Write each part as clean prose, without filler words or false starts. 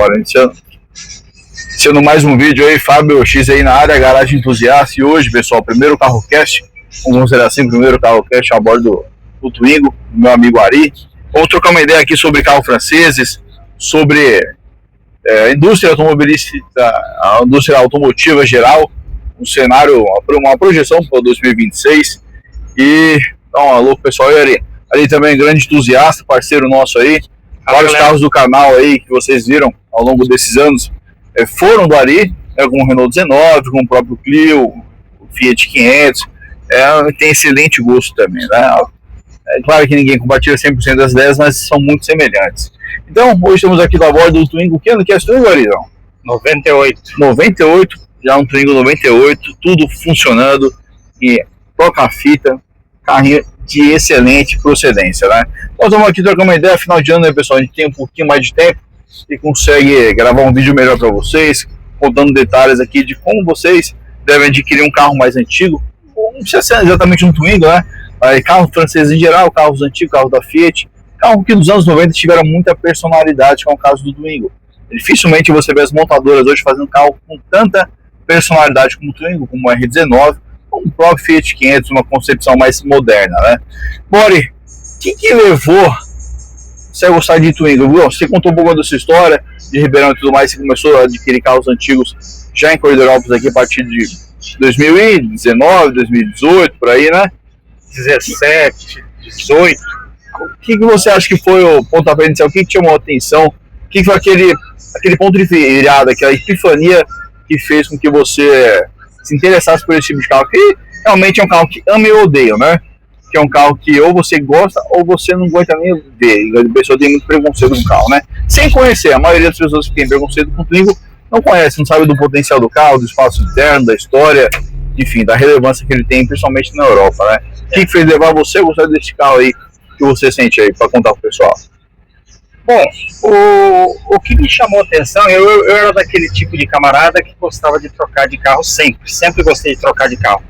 Bora, iniciando mais um vídeo aí, Fábio X aí na área, Garagem Entusiasta. E hoje, pessoal, primeiro carro cast, vamos dizer assim, primeiro carro cast a bordo do Twingo, do meu amigo Ari. Vamos trocar uma ideia aqui sobre carros franceses, sobre a indústria automobilística, a indústria automotiva geral, um cenário, uma projeção para 2026. E dá um alô, pessoal. E Ari também grande entusiasta, parceiro nosso aí. Vários carros do canal aí que vocês viram ao longo desses anos foram do Ari, como o Renault 19, como o próprio Clio, o Fiat 500. Tem excelente gosto também, né? É claro que ninguém compartilha 100% das ideias, mas são muito semelhantes. Então, hoje estamos aqui da bordo do Twingo. Que ano que é esse Twingo, Arizão? 98. 98, já um Twingo 98, tudo funcionando e toca a fita, carrinho de excelente procedência, né? Nós vamos aqui trocar uma ideia, final de ano, né, pessoal? A gente tem um pouquinho mais de tempo e consegue gravar um vídeo melhor para vocês, contando detalhes aqui de como vocês devem adquirir um carro mais antigo. Não precisa ser exatamente um Twingo, né? Carros franceses em geral, carros antigos, carros da Fiat, carro que nos anos 90 tiveram muita personalidade, que é o caso do Twingo. Dificilmente você vê as montadoras hoje fazendo carro com tanta personalidade como o Twingo, como o R19, como o próprio Fiat 500, uma concepção mais moderna, né? Bori, o que levou você a gostar de Twingo? Você contou um pouco da sua história, de Ribeirão e tudo mais, você começou a adquirir carros antigos já em Corderópolis aqui a partir de 2019, 2018, por aí, né? 17, 18. O que você acha que foi o pontapé inicial? O que chamou a atenção? O que foi aquele ponto de virada, aquela epifania que fez com que você se interessasse por esse tipo de carro? Que realmente é um carro que ama e odeia, né? Que é um carro que ou você gosta ou você não aguenta nem ver. A pessoa tem muito preconceito com o carro, né? Sem conhecer. A maioria das pessoas que tem preconceito com o Twingo não conhece, não sabe do potencial do carro, do espaço interno, da história, enfim, da relevância que ele tem, principalmente na Europa, né? O que fez levar você a gostar desse carro aí que você sente aí, para contar pro pessoal? Bom, o que me chamou a atenção, eu era daquele tipo de camarada que gostava de trocar de carro sempre gostei de trocar de carro.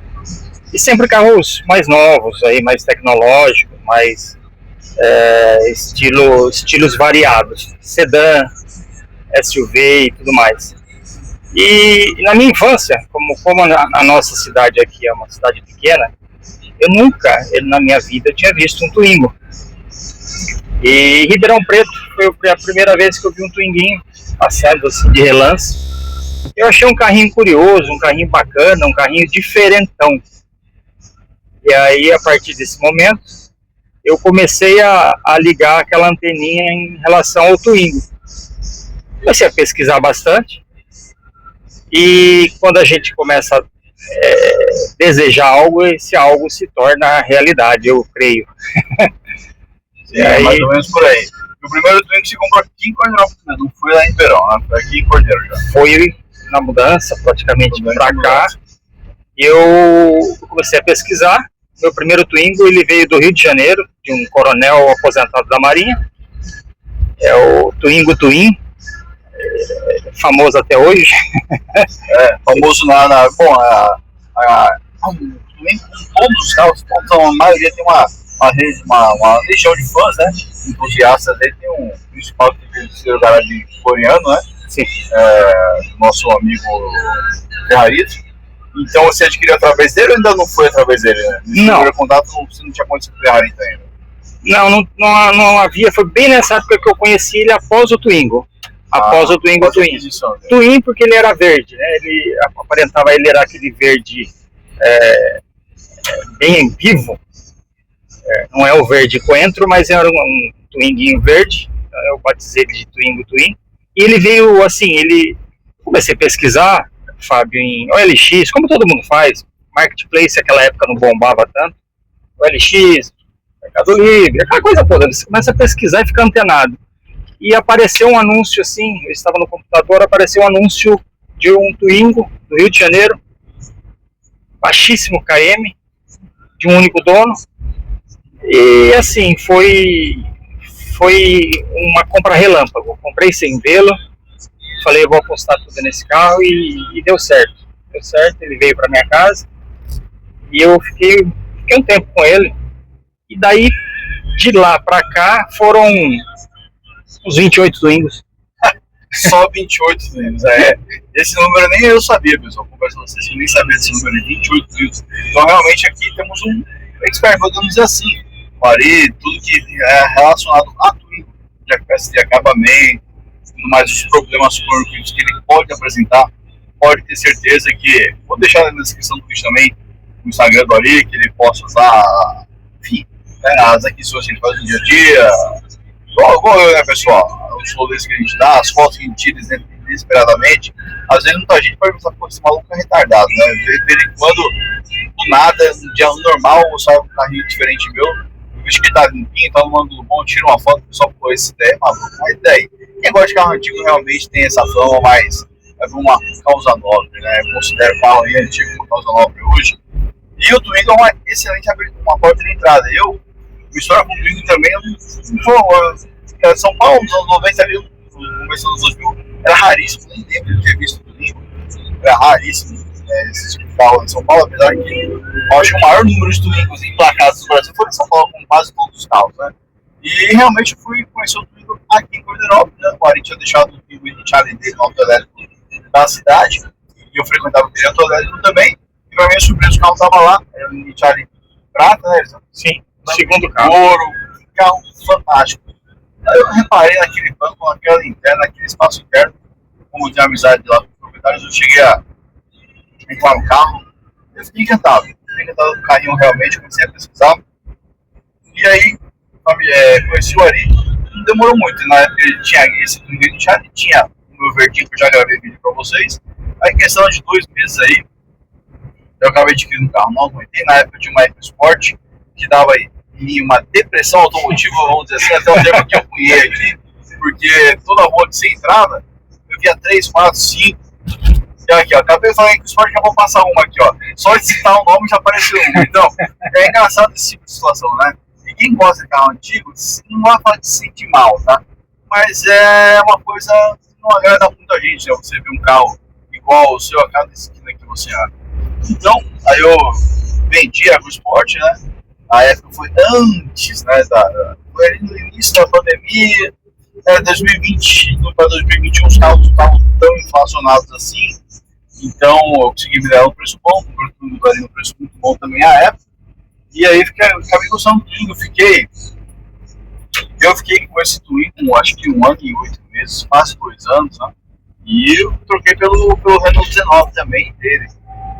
E sempre carros mais novos, aí, mais tecnológicos, mais estilos variados, sedã, SUV e tudo mais. E na minha infância, como a nossa cidade aqui é uma cidade pequena, eu nunca, na minha vida, tinha visto um Twingo. E Ribeirão Preto foi a primeira vez que eu vi um Twinguinho passeando assim de relance. Eu achei um carrinho curioso, um carrinho bacana, um carrinho diferentão. E aí, a partir desse momento, eu comecei a ligar aquela anteninha em relação ao Twingo. Comecei a pesquisar bastante. E quando a gente começa a desejar algo, esse algo se torna realidade, eu creio. Sim, aí, mais ou menos por aí. O primeiro Twingo você comprou aqui em Cordeiro, não foi lá em Ribeirão, né? Foi aqui em Cordeiro já. Foi na mudança, praticamente para cá. Eu comecei a pesquisar. Meu primeiro Twingo, ele veio do Rio de Janeiro, de um coronel aposentado da Marinha. É o Twingo Twin, famoso até hoje. Famoso bom, todos os carros, a maioria tem uma legião de fãs, né? Entusiastas aí, tem um principal que veio ser o garagem coreano, né? Sim. Nosso amigo Ferrarito. Então você adquiriu através dele ou ainda não foi através dele, né? No primeiro contato você não tinha conhecido o Ferrari ainda. Não havia, foi bem nessa época que eu conheci ele após o Twingo. Após o Twingo Twin. Twin porque ele era verde, né? Ele aparentava, ele era aquele verde bem vivo. Não é o verde coentro, mas era um Twinguinho verde. Então eu batizei ele de Twingo Twin. E ele veio assim, comecei a pesquisar, Fábio, em OLX, como todo mundo faz. Marketplace naquela época não bombava tanto. OLX, Mercado Livre, aquela coisa toda. Você começa a pesquisar e fica antenado. E apareceu um anúncio assim, eu estava no computador, apareceu um anúncio de um Twingo do Rio de Janeiro, baixíssimo km, de um único dono. E assim, foi uma compra relâmpago. Comprei sem vê-lo, falei, eu vou apostar tudo nesse carro e deu certo. Deu certo, ele veio para minha casa e eu fiquei um tempo com ele. E daí, de lá para cá, foram uns 28 Twingos. Só 28 Twingos, Esse número nem eu sabia, pessoal. Conversa com vocês, eu nem sabia desse número, 28 Twingos. Então, realmente, aqui temos um expert, podemos dizer assim. Ari, tudo que é relacionado a Twingo, de peça de acabamento, mais os problemas crônicos que ele pode apresentar, pode ter certeza que, vou deixar na descrição do vídeo também, o Instagram do Ari, que ele possa usar, enfim, as aquisições que ele faz no dia a dia, igual eu, né, pessoal, os rolês que a gente dá, as fotos que a gente tira desesperadamente, às vezes muita gente pode pensar, pô, esse maluco é retardado, né, de vez em quando, do nada, no dia normal, eu saio com um carrinho diferente meu, eu vejo que ele tá limpinho, tá num ângulo bom, tiro uma foto, o pessoal, pô, esse daí é maluco, mas daí, quem gosta de carro antigo realmente tem essa fama, mas é uma causa nobre, né, eu considero o carro aí antigo uma causa nobre hoje, e o Twingo é uma excelente uma porta de entrada. Eu, minha história com o Twingo também, São Paulo, nos anos 90, ali, no começo dos anos 2000, era raríssimo, nem lembro de ter visto o Twingo, era raríssimo esse tipo de carro em São Paulo, apesar que eu acho que o maior número de Twingos emplacados no Brasil foi em São Paulo, com quase todos os carros, né? E realmente eu fui conhecer o Twingo aqui em Corderópolis, né? O Ari tinha deixado o Twingo iniciado dele no autoelétrico da cidade, e eu frequentava o autoelétrico também. E pra minha surpresa, o carro tava lá, era um Nicharli prata, né? Sim, segundo carro. Ouro, um carro fantástico. Aí eu reparei naquele banco, naquela linterna, naquele espaço interno, como tinha amizade lá com os proprietários, eu cheguei a entrar no carro, eu fiquei encantado do carrinho realmente, comecei a pesquisar. E aí, conheci o Ari, não demorou muito, na época ele tinha esse do Nicharli, tinha o meu verdinho que eu já gravei vídeo pra vocês. Aí, questão de 2 meses aí, eu acabei adquirindo um carro, não aguentei. Na época eu tinha uma EcoSport que dava em mim uma depressão automotiva, vamos dizer assim, até o termo que eu cunhei aqui, porque toda rua que você entrava, eu via 3, 4, 5. E aqui, ó, acabei de falar EcoSport, já vou passar uma aqui, ó. Só de citar o nome já apareceu uma. Então, é engraçado esse tipo de situação, né? E quem gosta de carro antigo, não vai falar de se sentir mal, tá? Mas é uma coisa que não agrada muita gente, né? Você ver um carro igual o seu a cada esquina que você abre. Então, aí eu vendi a EcoSport, né? A época foi antes, né? Foi ali no início da pandemia, 2020 para 2021 os carros não estavam tão inflacionados assim. Então eu consegui me dar um preço bom, um preço muito bom também à época. E aí acabei gostando do Twingo, eu fiquei com esse Twingo, acho que 1 ano e 8 meses, quase 2 anos, né? E eu troquei pelo Renault 19 também dele.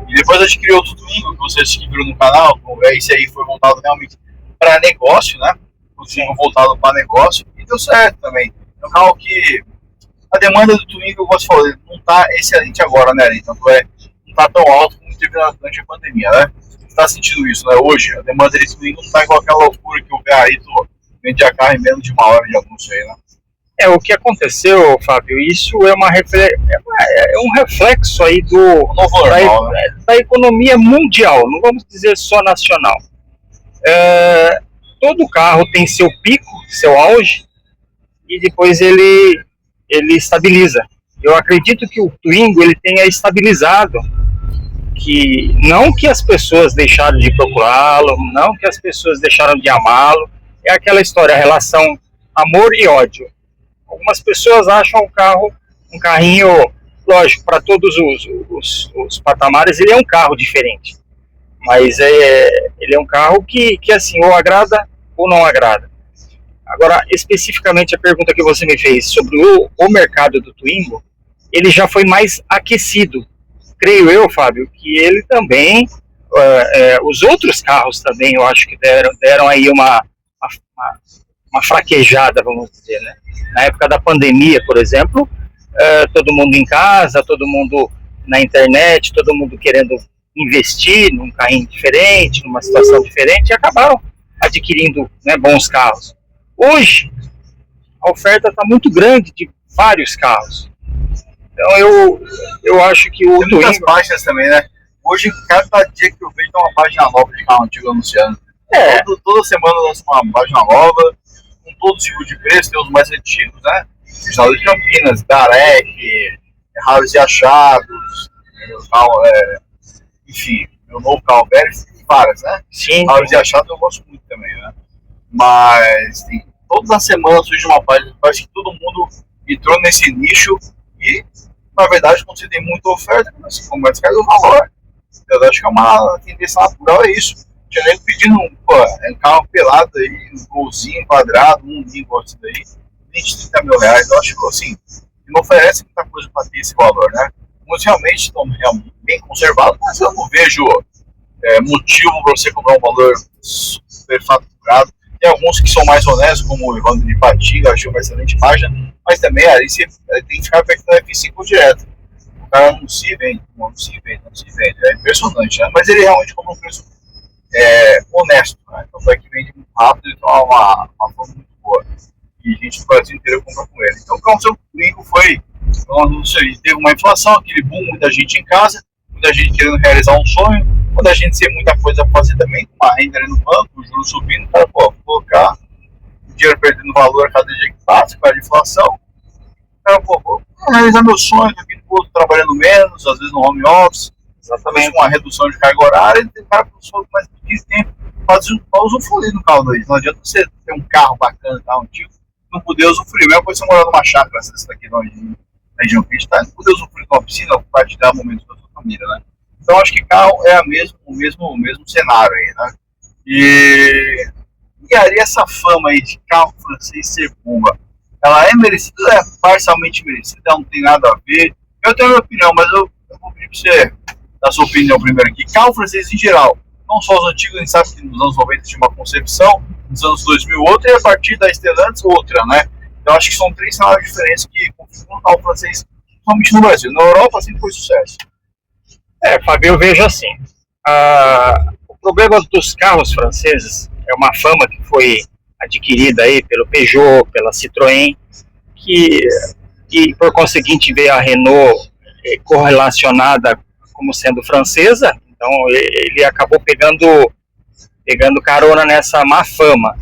E depois adquiri outro Twingo, que vocês viram no canal, esse aí foi voltado realmente para negócio, né? O Twingo voltado para negócio, e deu certo também. É um carro que a demanda do Twingo, eu gosto de falar, ele não está excelente agora, né? Tanto não está tão alto como teve durante a pandemia, né? Você está sentindo isso, né? Hoje, a demanda desse Twingo não está igual aquela loucura que o Ferrari vendia carro em menos de 1 hora de anúncio aí, né? O que aconteceu, Fábio, isso é um reflexo aí da economia mundial, não vamos dizer só nacional. Todo carro tem seu pico, seu auge, e depois ele estabiliza. Eu acredito que o Twingo ele tenha estabilizado, que não que as pessoas deixaram de procurá-lo, não que as pessoas deixaram de amá-lo, é aquela história, a relação amor e ódio. Algumas pessoas acham um carrinho, lógico, para todos os patamares, ele é um carro diferente. Mas ele é um carro que assim, ou agrada ou não agrada. Agora, especificamente a pergunta que você me fez sobre o mercado do Twingo, ele já foi mais aquecido. Creio eu, Fábio, que ele também, os outros carros também, eu acho que deram aí uma fraquejada, vamos dizer, né? Na época da pandemia, por exemplo, todo mundo em casa, todo mundo na internet, todo mundo querendo investir num carrinho diferente, numa situação diferente, e acabaram adquirindo, né, bons carros. Hoje, a oferta está muito grande de vários carros. Então, eu acho que o Twingo... Tem muitas páginas também, né? Hoje, cada dia que eu vejo, tem uma página nova de carro antigo anunciando. Toda semana lança uma página nova, com todo tipo de preço, tem os mais antigos, né? Estado de Campinas, Darek, Raros e Achados, enfim, meu novo carro velho, várias, né? Sim. Raros e Achados eu gosto muito também, né? Mas todas as semanas surge uma página, parece que todo mundo entrou nesse nicho e, na verdade, quando você tem muita oferta, você começa a cair o valor. Eu acho que é uma tendência natural, é isso. Tinha nem pedindo um carro pelado aí, um golzinho quadrado, um gosto daí, 20, 30 mil reais. Eu acho que assim, não oferece muita coisa para ter esse valor, né? Muitos realmente estão bem conservados, mas eu não vejo motivo para você comprar um valor superfaturado. Tem alguns que são mais honestos, como o Evandro de Patiga, achei uma excelente página, mas também aí você tem que ficar perto da F5 direto. O cara não se vende. É impressionante, né? Mas ele realmente compra um preço honesto, né? Então vai que vende muito rápido e então é uma forma muito boa. E a gente do Brasil inteiro compra com ele. Então o carro seu Twingo foi, teve uma inflação, aquele boom, muita gente em casa, muita gente querendo realizar um sonho, muita gente sem muita coisa para fazer também, com uma renda ali no banco, o juros subindo, para colocar o dinheiro perdendo valor a cada dia que passa, com a inflação. Vou realizar meus sonhos, aqui no trabalhando menos, às vezes no home office, exatamente uma redução de carga horária, e tem cara que mais pouquinho tempo para usufruir do carro daí. Não adianta você ter um carro bacana, carro antigo, não poder usufruir, mesmo depois você morar numa chácara, essa daqui na região que a gente está, não poder usufruir de uma piscina, compartilhar momentos com a sua família, né? Então acho que carro é o mesmo cenário aí, né? E aí essa fama aí de carro francês ser bomba, ela é merecida, é parcialmente merecida, não tem nada a ver. Eu tenho a minha opinião, mas eu vou pedir para você dar a sua opinião primeiro aqui. Carro francês em geral, não só os antigos, a gente sabe que nos anos 90 tinha uma concepção, nos anos 2000 outra, e a partir da Stellantis outra, né? Então acho que são 3 cenários diferentes que configuram o carro francês, somente no Brasil. Na Europa sempre foi sucesso. Fábio, eu vejo assim, o problema dos carros franceses é uma fama que foi adquirida aí pelo Peugeot, pela Citroën, que por conseguinte veio a Renault correlacionada como sendo francesa, então ele acabou pegando carona nessa má fama.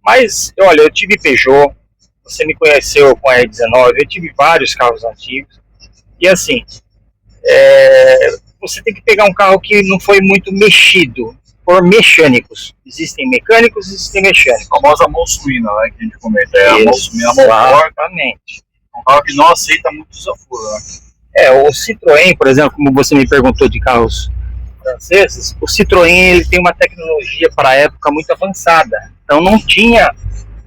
Mas, olha, eu tive Peugeot, você me conheceu com a R19, eu tive vários carros antigos, e assim, você tem que pegar um carro que não foi muito mexido por mecânicos. Existem mecânicos, existem mecânicos. A famosa mão suína, né, que a gente comenta. É a mão suína, a mão forte. Exatamente. Um carro que não aceita muito desaforo, né? O Citroën, por exemplo, como você me perguntou de carros franceses, o Citroën ele tem uma tecnologia para a época muito avançada. Então não tinha,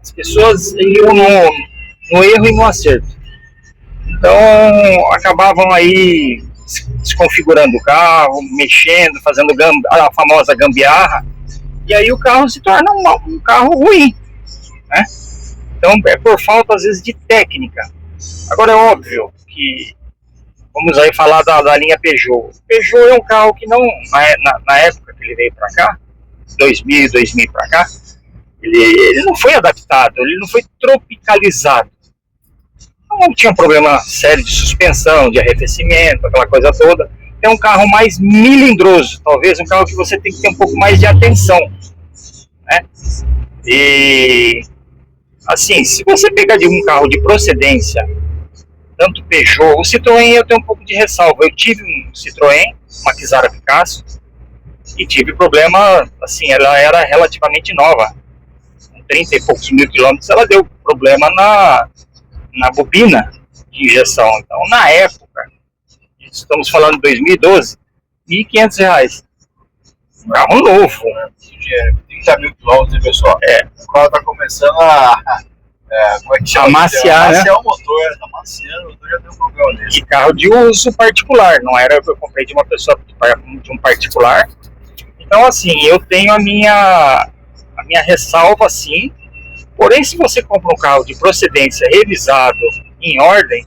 as pessoas iam no erro e no acerto. Então acabavam aí desconfigurando o carro, mexendo, fazendo a famosa gambiarra, e aí o carro se torna um carro ruim, né? Então é por falta às vezes de técnica. Agora é óbvio que vamos aí falar da linha Peugeot. O Peugeot é um carro que não, na época que ele veio para cá, 2000 para cá, ele não foi adaptado, ele não foi tropicalizado. Não tinha um problema sério de suspensão, de arrefecimento, aquela coisa toda. É um carro mais milindroso, talvez um carro que você tem que ter um pouco mais de atenção, né? E assim, se você pegar de um carro de procedência, tanto Peugeot, o Citroën eu tenho um pouco de ressalva. Eu tive um Citroën, uma Xara Picasso, e tive problema, assim, ela era relativamente nova, com 30 e poucos mil quilômetros, ela deu problema na bobina de injeção. Então, na época, estamos falando de 2012, R$1.500. Um carro novo. 30 mil quilômetros, pessoal. O carro está começando como é que chama? Amaciar, né? Amaciar o motor, tá amaciando, o motor já tem um problema desse. E carro de uso particular, não era eu comprei de uma pessoa, de um particular. Então, assim, eu tenho a minha ressalva, sim. Porém, se você compra um carro de procedência revisado, em ordem,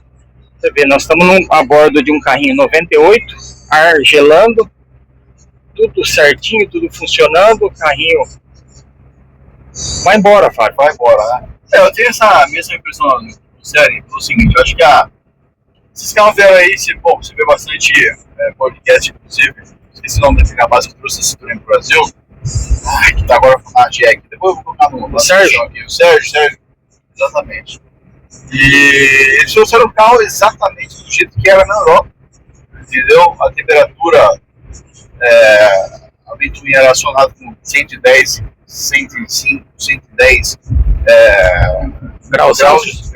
você vê, nós estamos a bordo de um carrinho 98, ar gelando, tudo certinho, tudo funcionando, o carrinho vai embora, Fábio. Vai embora, né? Eu tenho essa mesma impressão, sério, pelo seguinte, eu acho que esses carros vieram aí, você vê bastante podcast, inclusive, esqueci o nome da base que trouxe esse Citroën pro Brasil, que tá agora com a Jack, depois eu vou colocar no Sérgio aqui, o Sérgio, exatamente. E eles trouxeram o carro exatamente do jeito que era na Europa, entendeu? A temperatura, a ventoinha era acionada com 110, 105, 110 graus Celsius.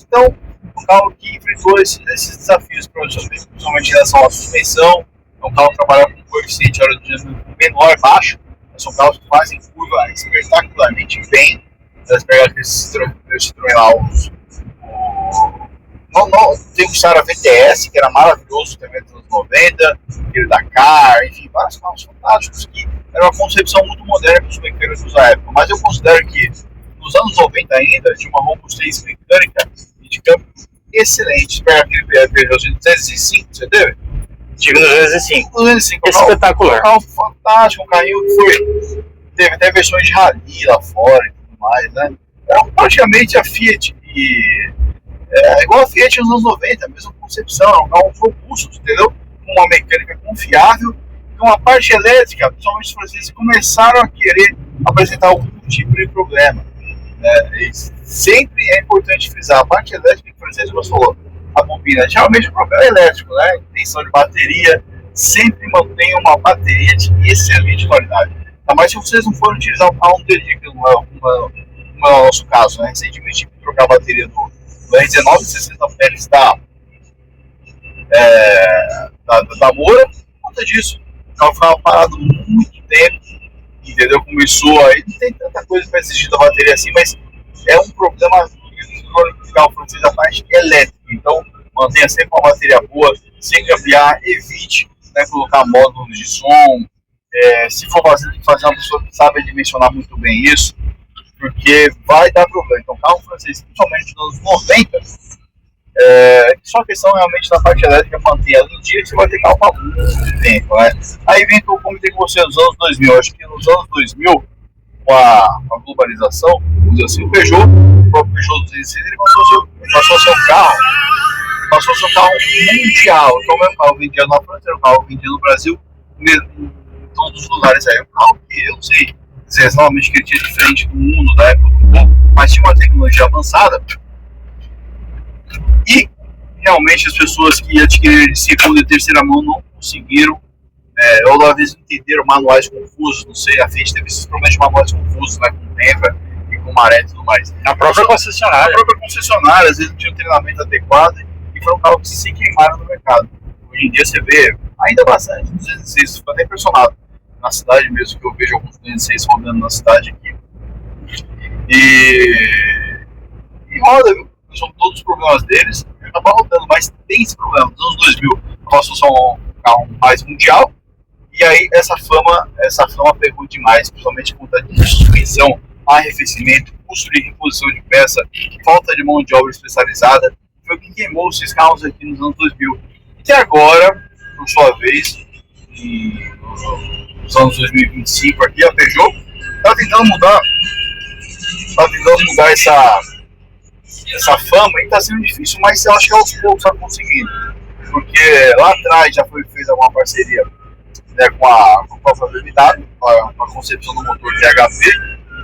Então, um carro que enfrentou esses desafios, principalmente em relação à suspensão. É um carro que trabalha com um coeficiente aerodinâmico menor, baixo. São carros que fazem curva espetacularmente bem. Elas pegam aqueles Citroën lá, tem o Sara VTS, que era maravilhoso também nos anos 90, aquele Dakar, enfim, vários carros fantásticos que era uma concepção muito moderna dos mecânicos da época. Mas eu considero que nos anos 90 ainda tinha uma robustez mecânica e de câmbio excelente. Pega aquele Peugeot 205, você teve? Tive no 205. 205, espetacular. Um carro fantástico, um carrinho que teve até versões de rally lá fora e tudo mais, né? Era praticamente a Fiat igual a Fiat nos anos 90, a mesma concepção, é um carro robusto, entendeu? Com uma mecânica confiável, com uma parte elétrica, principalmente os franceses começaram a querer apresentar algum tipo de problema. Né? Sempre é importante frisar, a parte elétrica que o francês falou, a bobina, geralmente o problema é elétrico, né? Tensão de bateria, sempre mantenha uma bateria de excelente qualidade. Tá? Mas se vocês não forem utilizar o carro dele, que não é o nosso caso, né? Recentemente tive que trocar a bateria do R1960 Félix da Moura, por conta disso. O carro ficava parado muito tempo, entendeu? Começou aí, não tem tanta coisa para exigir da bateria assim, mas é um problema crônico do carro francês, a parte elétrica. Então, mantenha sempre uma bateria boa, sem cambiar, evite, né, colocar módulos de som. Se for fazer, tem que fazer uma pessoa que sabe dimensionar muito bem isso, porque vai dar problema. Então, carro francês, principalmente nos anos 90, só a questão realmente da parte elétrica, manter ela em dia, que você vai ter carro para muito tempo, né? Aí vem que eu comentei com você nos anos 2000, acho que nos anos 2000, com a globalização, assim, o próprio Peugeot 206, ele passou a ser um carro mundial. Então, o mesmo carro vendia na França, o carro vendia no Brasil, em todos os lugares. Aí, um carro que eu não sei dizer exatamente que ele tinha diferente do mundo da época do povo, mas tinha uma tecnologia avançada. E realmente as pessoas que adquiriram de segunda e terceira mão não conseguiram, ou às vezes entenderam manuais confusos, não sei, a Fiat teve esses problemas de manuais confusos, né, com Tempra e com Maré e tudo mais. Na própria concessionária, às vezes não tinha um treinamento adequado e foram carros que se queimaram no mercado. Hoje em dia você vê ainda bastante 206, fico até impressionado. Na cidade mesmo, que eu vejo alguns 206 rodando na cidade aqui. E roda, viu? São todos os problemas deles, acaba rodando, mas tem esse problema. Nos anos 2000, passou só um carro mais mundial, e aí essa fama pegou demais, principalmente por conta de suspensão, arrefecimento, custo de reposição de peça, falta de mão de obra especializada. Foi o que queimou esses carros aqui nos anos 2000. E agora, por sua vez, nos anos 2025 aqui, a Peugeot está tentando mudar essa fama, e está sendo difícil, mas eu acho que aos poucos está conseguindo, porque lá atrás já foi feita uma parceria, né, com a BMW, com a concepção do motor THP.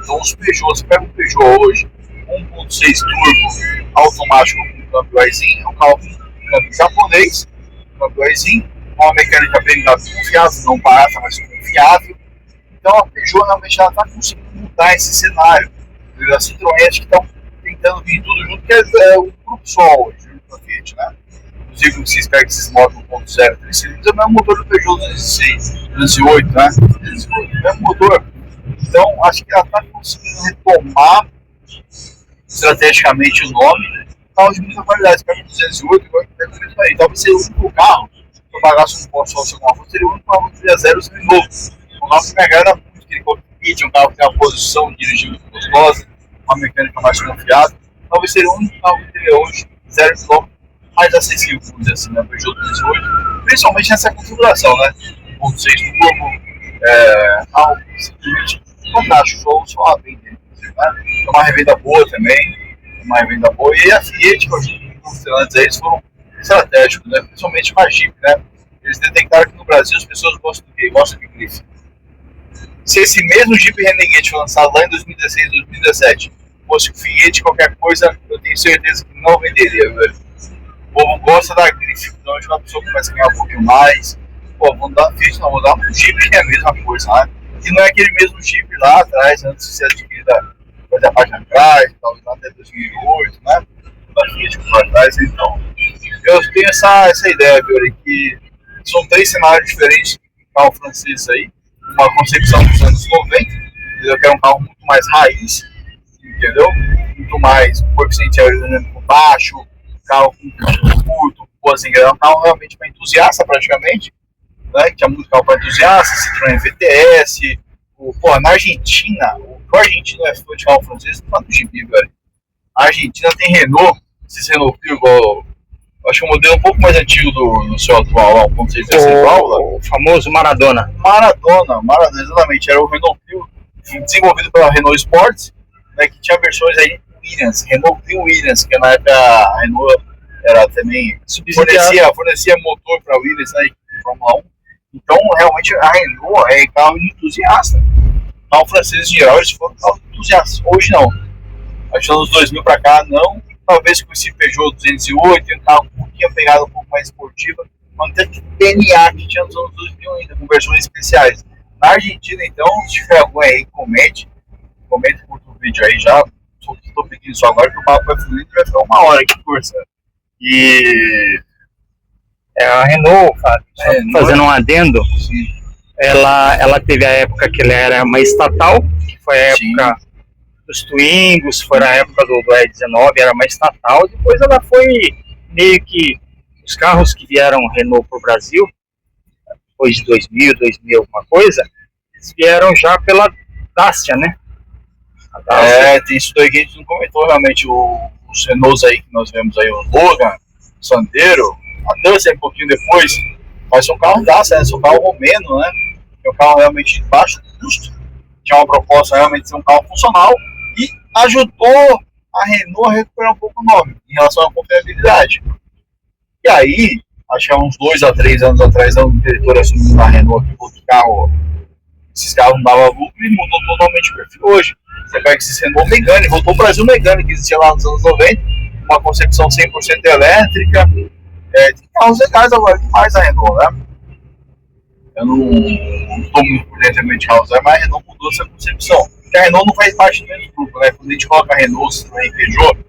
Então os Peugeot, você pega um Peugeot hoje 1.6 turbo automático com câmbio aizinho, é um carro com câmbio japonês, câmbio aizinho, com uma mecânica BMW confiável, não barata, mas confiável. Então a Peugeot realmente está conseguindo mudar esse cenário. A Citroën que estão tentando vir tudo junto, que é o grupo só hoje, junto com a Fiat, né? Inclusive, vocês pegam esses motos 1.0, 3 cilindros, é o mesmo motor do Peugeot 206, 208, né? 208, o mesmo motor. Então, acho que ela está conseguindo retomar estrategicamente o nome, carro de muita qualidade. Você pega o 208, igual que pega o mesmo aí. Talvez seja o único carro, se eu pagasse um imposto só alguma coisa, seria o único carro que seria zero novo. O carro que me agrada muito, que ele compete, um carro que tem uma posição de dirigir muito gostosa, uma mecânica mais confiável. Talvez seria o único carro que teria hoje 0 km mais acessível, vamos dizer assim, né? Peugeot 208, principalmente nessa configuração, né? 1.6 turbo, carro simplesmente fantástico, só bem dele, né? É uma revenda boa também, e a Fiat, que os antes aí, eles foram estratégicos, né? Principalmente com a Jeep, né? Eles detectaram que no Brasil as pessoas gostam de quê? Gostam de grife. Se esse mesmo Jeep Renegade foi lançado lá em 2016, 2017, fosse o Fiat, qualquer coisa, eu tenho certeza que não venderia, velho. O povo gosta da grife, então a pessoa começa a ganhar um pouquinho mais. Pô, vamos dar Fiat, não, vou dar um Jeep, que é a mesma coisa, né? Que não é aquele mesmo Jeep lá atrás, antes de ser adquirida, fazer a página atrás, talvez lá até 2008, né? da Fiat por trás, então eu tenho essa ideia, Fiore, que são 3 cenários diferentes do carro francês aí, uma concepção dos anos 90, eu quero um carro muito mais raiz, entendeu? Muito mais coeficiente aerodinâmico baixo, carro com câmbio curto, boas engrenagens, um carro realmente para entusiasta praticamente, né? Que é muito carro para entusiasta, Citroën VTS, na Argentina, o argentino é fã de carro francês, não tá no gibi, velho. A Argentina tem Renault, esses Renault Clio igual, acho que o modelo um pouco mais antigo do seu atual, lá, 1.6 igual, o famoso Maradona, exatamente, era o Renault Clio, desenvolvido pela Renault Sports, né, que tinha versões aí Williams, Renault Clio Williams, que na época a Renault era também fornecia motor para Williams, né, Fórmula 1. Então, realmente, a Renault é carro de entusiasta. Carro francês em geral, eles foram carro de entusiasta. Hoje não. Acho que nos 2000 para cá, não. Talvez com esse Peugeot 208, um carro um pouquinho pegado, um pouco mais esportiva, mas tem DNA que tinha nos anos 2000 ainda, com versões especiais. Na Argentina, então, se tiver algum aí, comente curta o vídeo aí já. Estou pedindo só agora que o papo vai fluir e vai ficar 1 hora aqui conversando. E a Renault, fazendo um adendo, ela teve a época que ela era uma estatal, que foi a época dos Twingos, foi a época do E19, era uma estatal. Depois ela foi meio que os carros que vieram Renault para o Brasil, depois de 2000 alguma coisa, eles vieram já pela Dacia, né? Tem isso daí que a gente não comentou realmente, os Renaults aí que nós vemos aí, o Logan, o Sandero, a Dacia um pouquinho depois, mas são carros Dacia, né? São carro romeno, né? É um carro realmente de baixo custo, tinha uma proposta realmente de ser um carro funcional e ajudou a Renault a recuperar um pouco o nome em relação à confiabilidade. E aí, acho que há uns 2 a 3 anos atrás, o diretor assumiu na Renault que outro carro, esses carros não davam lucro e mudou totalmente o perfil hoje. Você pega esses Renault Megane, voltou o Brasil Megane, que existia lá nos anos 90, uma concepção 100% elétrica. Tem carros legais agora, demais a Renault, né? Eu não estou muito por dentro de carros, mas a Renault mudou essa concepção. Porque a Renault não faz parte do mesmo grupo, né? Quando a gente coloca a Renault, Citroën e Peugeot,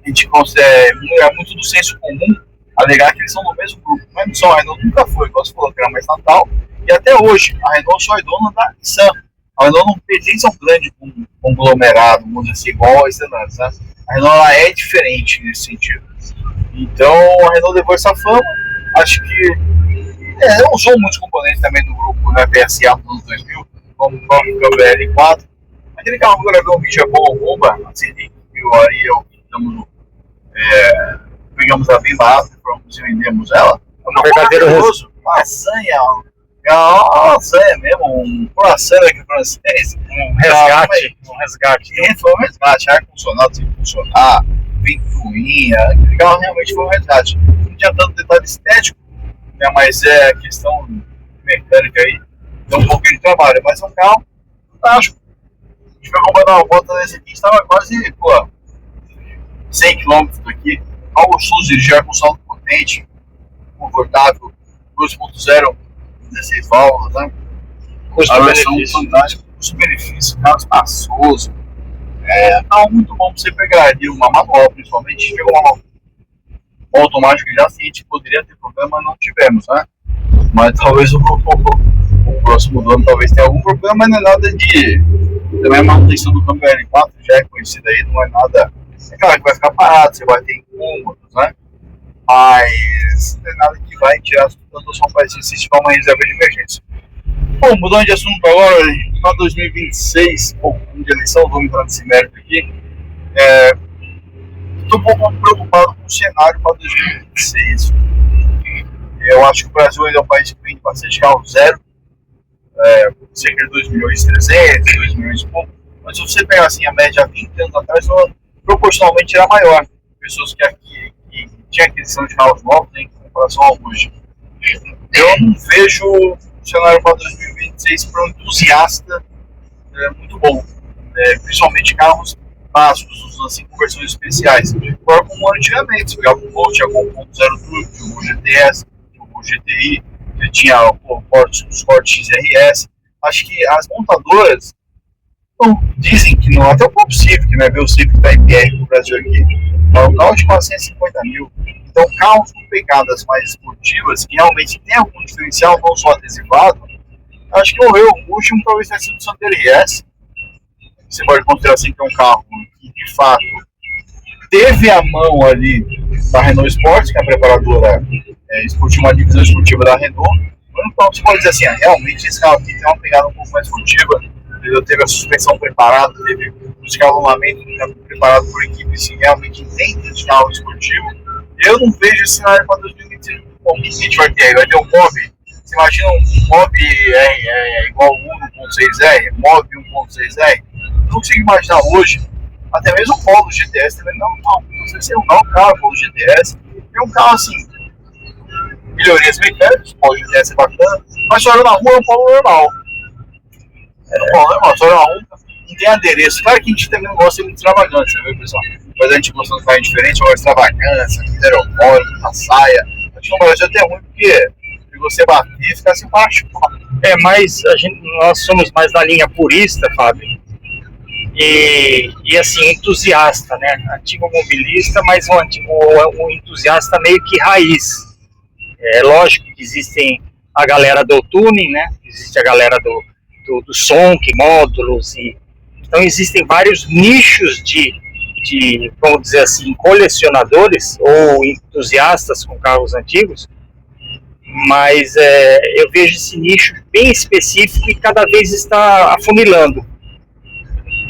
a gente considera, é muito do senso comum alegar que eles são do mesmo grupo. Mas não são, a Renault nunca foi, igual você falou, que era mais natal. E até hoje, a Renault só é dona da Nissan. A Renault não pertence a um grande conglomerado, vamos dizer assim, igual a Stellantis, né? A Renault ela é diferente nesse sentido. Então a Renault levou essa fama, acho que usou muitos componentes também do grupo, né, PSA nos anos 2000, como o próprio BL4. Aquele carro que eu gravei um vídeo boa bomba, assim, que eu estamos pegamos ela bem barato e vendemos ela. Um verdadeiro lasanha. É uma lasanha mesmo, um croissant aqui francês. Um resgate. Foi um resgate, ar-condicionado sem funcionar, ventoinha. Aquele carro realmente foi um resgate. Não tinha tanto detalhe estético, né, mas é questão mecânica aí, deu um pouquinho de trabalho. Mas é um carro fantástico. A gente foi acompanhando uma volta nesse aqui, estava quase 100 km daqui. Algo gostoso de dirigir, ar-condicionado potente, confortável, 2.0. 16 válvulas, né? Custo-benefício fantástico, custo-benefício, carro espaçoso. É um carro muito bom para você pegar ali, uma manual, principalmente. Chegou uma automática já, assim, a gente poderia ter problema, mas não tivemos, né? Mas talvez o próximo do ano talvez tenha algum problema, mas não é nada de. Também a manutenção do câmbio L4 já é conhecida aí, não é nada. É claro que vai ficar parado, você vai ter incômodos, né? Mas não é nada que vai tirar a sustentação para se tiver uma reserva de emergência. Bom, mudando de assunto agora, para 2026, de eleição, vamos entrar nesse mérito aqui. Estou um pouco preocupado com o cenário para 2026. Eu acho que o Brasil ainda é um país que vende bastante carro zero, cerca de 2.300.000, 2 milhões e pouco. Mas se você pegar assim, a média há 20 anos atrás, proporcionalmente era maior. Pessoas que tinha aquisição de carros novos em comparação a hoje. Eu não vejo o cenário para 2026 para um entusiasta muito bom, principalmente carros básicos, usando assim conversões especiais. Agora, como antigamente, você pegava um Gol, tinha com 1.0 Turbo, tinha o Gol GTS, tinha o Gol GTI, tinha o Sport XRS. Acho que as montadoras dizem que não, até o próprio Civic, né? Ver o Civic da MR no Brasil aqui. um carro de 450 mil. Então, carros com pegadas mais esportivas, que realmente tem algum diferencial, não só adesivado, acho que morreu. O último talvez tenha sido o Sandero IS. Você pode considerar assim que é um carro que, de fato, teve a mão ali da Renault Sport, que é a preparadora esportiva, uma divisão esportiva da Renault. Então você pode dizer assim, realmente esse carro aqui tem uma pegada um pouco mais esportiva, teve a suspensão preparada, teve o escalonamento preparado por equipes que realmente entendem de carro esportivo. Eu não vejo esse cenário para 2025. Bom, o que a gente vai ter? Vai ter um Mob. Você imagina um Mob igual o 1.6R, Mob 1.6R? Não consigo imaginar hoje. Até mesmo o Polo GTS também não sei se é um mau carro, o Polo GTS. É um carro assim, melhorias mecânicas, o Polo GTS é bacana, mas só na rua é um Polo normal. É um Polo normal, só na rua não tem adereço. Claro que a gente também não gosta muito de extravagância, viu, pessoal? Mas a gente gosta de um carro diferente, uma extravagância, aerofólio, muita saia. Acho que no Brasil é até ruim, porque se você bater, fica assim baixo. Mas nós somos mais da linha purista, Fábio. E assim, entusiasta, né? Antigo mobilista, mas um entusiasta meio que raiz. É lógico que existem a galera do tuning, né? Existe a galera do som, que módulos, então existem vários nichos de, vamos dizer assim, colecionadores ou entusiastas com carros antigos, mas eu vejo esse nicho bem específico e cada vez está afunilando.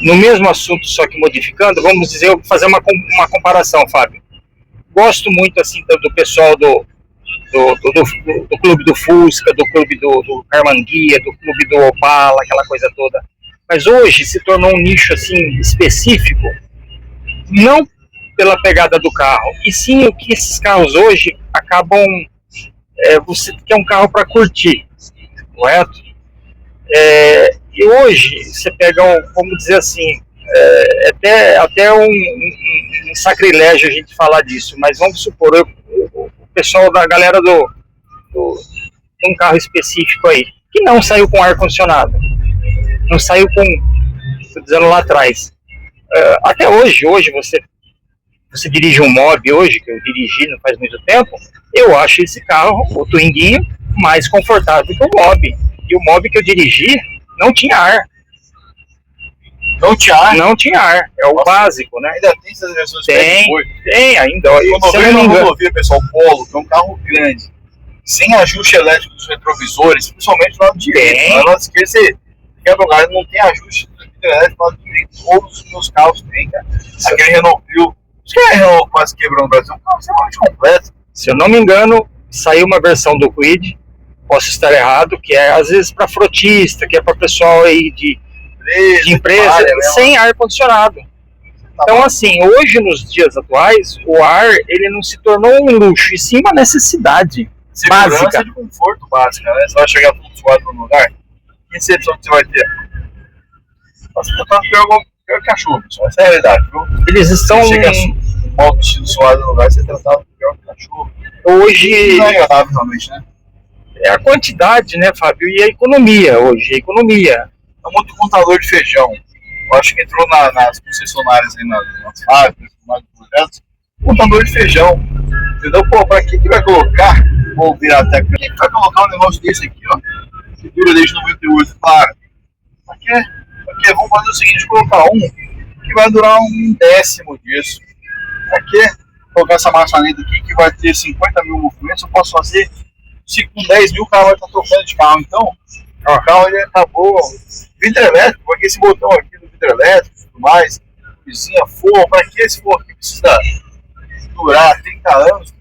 No mesmo assunto, só que modificando, vamos dizer, eu vou fazer uma comparação, Fábio. Gosto muito assim do pessoal do clube do Fusca, do clube do Carmanguia, do clube do Opala, aquela coisa toda. Mas hoje se tornou um nicho assim específico, não pela pegada do carro, e sim o que esses carros hoje acabam... você quer um carro para curtir, correto? E hoje você pega, vamos dizer assim, até um sacrilégio a gente falar disso, mas vamos supor, o pessoal da galera tem um carro específico aí, que não saiu com ar-condicionado, não saiu com, estou dizendo lá atrás, até hoje você dirige um Mob hoje, que eu dirigi não faz muito tempo, eu acho esse carro, o Twinguinho, mais confortável que o Mob. E o Mob que eu dirigi não tinha ar. Não tinha ar? Não tinha ar. É o básico, né? Ainda tem essas versões? Tem ainda. Quando eu vejo uma rodovia, pessoal, Polo, que é um carro grande, sem ajuste elétrico dos retrovisores, principalmente do lado direito. Do lado esquerdo, você quebra o lugar, não tem ajuste elétrico do lado direito. Todos os meus carros têm, cara. Aquele Renault Clio. Acho que a Renault quase quebrou no Brasil. É um carro extremamente completo. Se eu não me engano, saiu uma versão do Kwid, posso estar errado, que é às vezes para frotista, que é para pessoal aí de empresa, sem ar-condicionado. Então, assim, hoje, nos dias atuais, o ar, ele não se tornou um luxo, e sim uma necessidade básica. De conforto básica, né? Você vai chegar tudo suado no lugar, que recepção que você vai ter? Nossa, eu tava pior que cachorro, pessoal. Essa é a realidade, viu? Eles estão... Você chega mal vestido suado no lugar, você é tratado pior que cachorro. Hoje... Não é agradável, realmente, né? É a quantidade, né, Fábio? E a economia hoje, a economia. É muito contador de feijão. Eu acho que entrou nas concessionárias aí, nas fábricas, nos projetos, contador de feijão. Entendeu? Pô, pra que vai colocar? Vou virar até aqui. Vai colocar um negócio desse aqui, ó, que dura desde 98, claro. Pra quê? Porque vamos fazer o seguinte, colocar um que vai durar um décimo disso. Pra quê? Colocar essa maçaneta aqui que vai ter 50 mil movimentos, eu posso fazer. Se com 10 mil o carro vai estar trocando de carro, então o carro ele acabou vidro elétrico, porque esse botão aqui do vidro elétrico e tudo mais, vizinha, forro, para que esse forro aqui precisa durar 30 anos,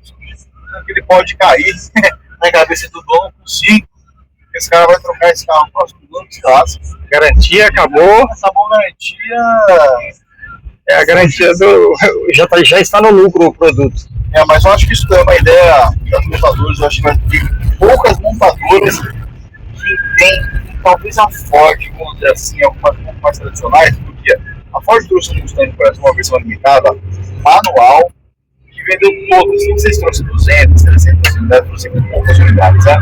que ele pode cair na cabeça do dono com 5, esse cara vai trocar esse carro no próximo ano, garantia acabou, acabou a garantia, a garantia já está no lucro o produto. Mas eu acho que isso é uma ideia das montadoras. Eu acho que vai ter poucas montadoras que tem, talvez a Ford, vamos dizer assim, algumas um pouco mais tradicionais, porque a Ford trouxe um Mustang para uma versão limitada, manual, que vendeu todas. Se vocês trouxeram 200, 300 unidades, trouxe com poucas unidades, né?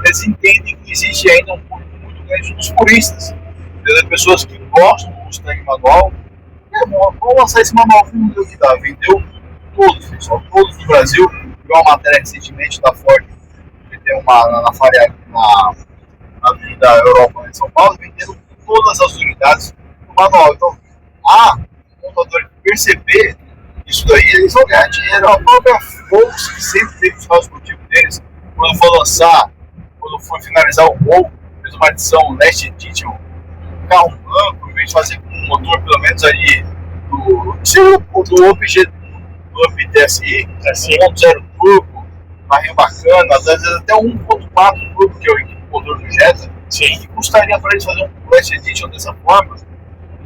Eles entendem que existe ainda um público muito grande dos puristas, entendeu? Pessoas que gostam do Mustang manual. Vamos lançar esse manual, vamos ver o que dá. Vendeu todos, pessoal, todos do Brasil. Vi uma matéria recentemente da Ford, que tem uma na Faria, na Avenida Europa, em São Paulo, vendendo todas as unidades no manual. Então, o montador perceber isso daí, eles vão ganhar dinheiro. A própria Volkswagen, que sempre teve os carros esportivos deles, quando for lançar, quando for finalizar o Gol, fez uma edição Last Edition, um carro branco, em vez de fazer com um motor pelo menos ali do Up TSI, 1.0 turbo, carrinho bacana, às vezes até 1.4 turbo, que é o motor do Jetta, que custaria para eles fazer um Last Edition dessa forma,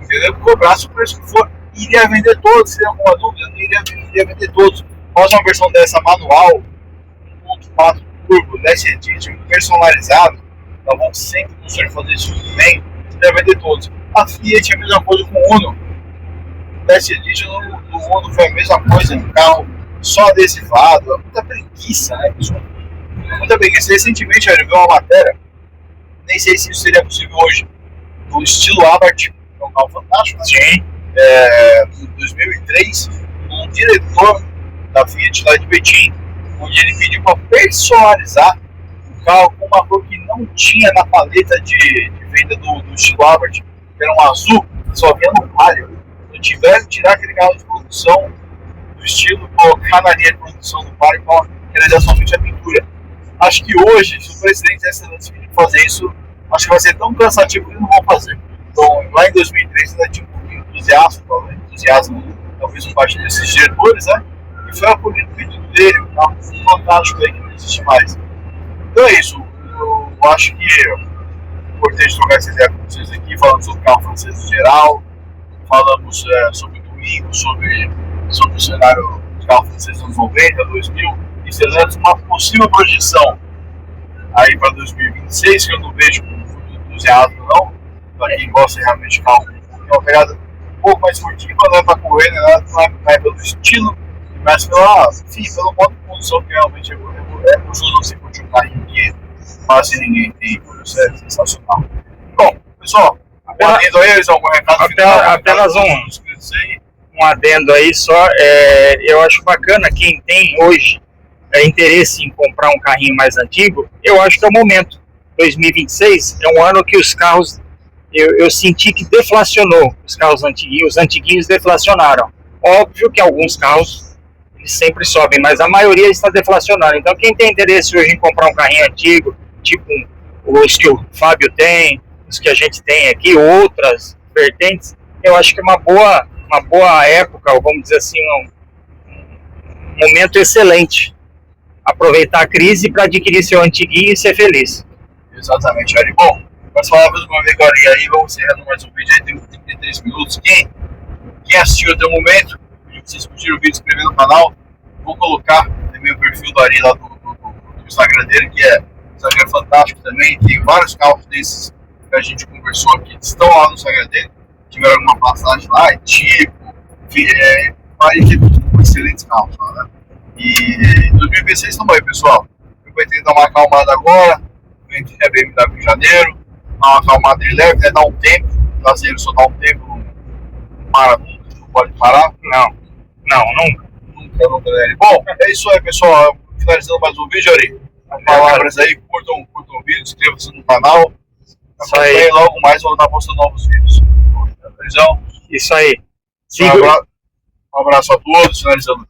entendeu? Cobrasse o preço que for, iria vender todos, se tem alguma dúvida, iria vender todos. Faz uma versão dessa manual, 1.4 turbo, Last Edition, personalizado, tá bom? Sempre consegue fazer isso muito bem, iria vender todos. A Fiat é a mesma coisa com o Uno. Last Edition do Uno foi a mesma coisa, um carro só adesivado, é muita preguiça, né, pessoal? É muita preguiça. Recentemente eu vi uma matéria, nem sei se isso seria possível hoje, do estilo Abarth, que é um carro fantástico, né? Sim. Em 2003, um diretor da Fiat lá de Betim, onde ele pediu para personalizar o carro com uma cor que não tinha na paleta de venda do estilo Abarth, que era um azul, só vinha no palio. Então tiveram que tirar aquele carro de produção do estilo, colocar na linha de produção do palio para realizar somente a pintura. Acho que hoje, se o presidente decidir fazer isso, acho que vai ser tão cansativo que eles não vão fazer. Então, lá em 2003, ainda tinha um pouquinho de entusiasmo, talvez um parte desses diretores, né? E foi acolhido o pedido dele, um carro fantástico aí que não existe mais. Então é isso. Eu acho que é importante trocar essa ideia com vocês aqui, falando sobre o carro francês em geral, falamos sobre o Twingo, sobre o cenário do carro francês dos anos 90, 2000, e fizemos uma possível projeção aí para 2026, que eu não vejo com muito entusiasmo não, para quem gosta realmente de carro, é uma pegada um pouco mais esportiva, não é para correr, não é pelo estilo, mas pelo modo de condução, que realmente é gostoso você curtir um carrinho que quase ninguém tem, isso é sensacional. Bom, pessoal, adendo aí, eles algum recado final? Apenas um adendo aí só, eu acho bacana quem tem hoje interesse em comprar um carrinho mais antigo, eu acho que é o momento. 2026 é um ano que os carros, eu senti que deflacionou, os antiguinhos deflacionaram. Óbvio que alguns carros eles sempre sobem, mas a maioria está deflacionando. Então quem tem interesse hoje em comprar um carrinho antigo, tipo os que o Fábio tem, os que a gente tem aqui, outras vertentes, eu acho que é uma boa época, ou vamos dizer assim, um momento excelente. Aproveitar a crise para adquirir seu antiguinho e ser feliz. Exatamente, Ari. Bom, as palavras do meu amigo Ari aí, vamos encerrando mais um vídeo aí, tem 33 minutos. Quem assistiu até o momento, pedi pra vocês curtirem o vídeo, se inscrever no canal. Vou colocar também o perfil do Ari lá do Instagram dele, que é um Instagram fantástico também. Tem vários carros desses que a gente conversou aqui, que estão lá no Instagram dele. Tiveram alguma passagem lá, tipo, Ari tem excelentes carros lá, né? E 2026 também, pessoal. Eu pretendo dar uma acalmada agora. Entre a BMW em janeiro. Dar uma acalmada de leve, né? Dar um tempo. Traseiro só dá um tempo. Não para nunca, não pode parar. Nunca. Nunca, né? Bom, é isso aí, pessoal. Finalizando mais um vídeo, Ari. Palavras aí, curtam o vídeo, inscrevam-se no canal. Isso aí. Logo mais vou estar postando novos vídeos. Isso aí. Um Um abraço a todos, finalizando.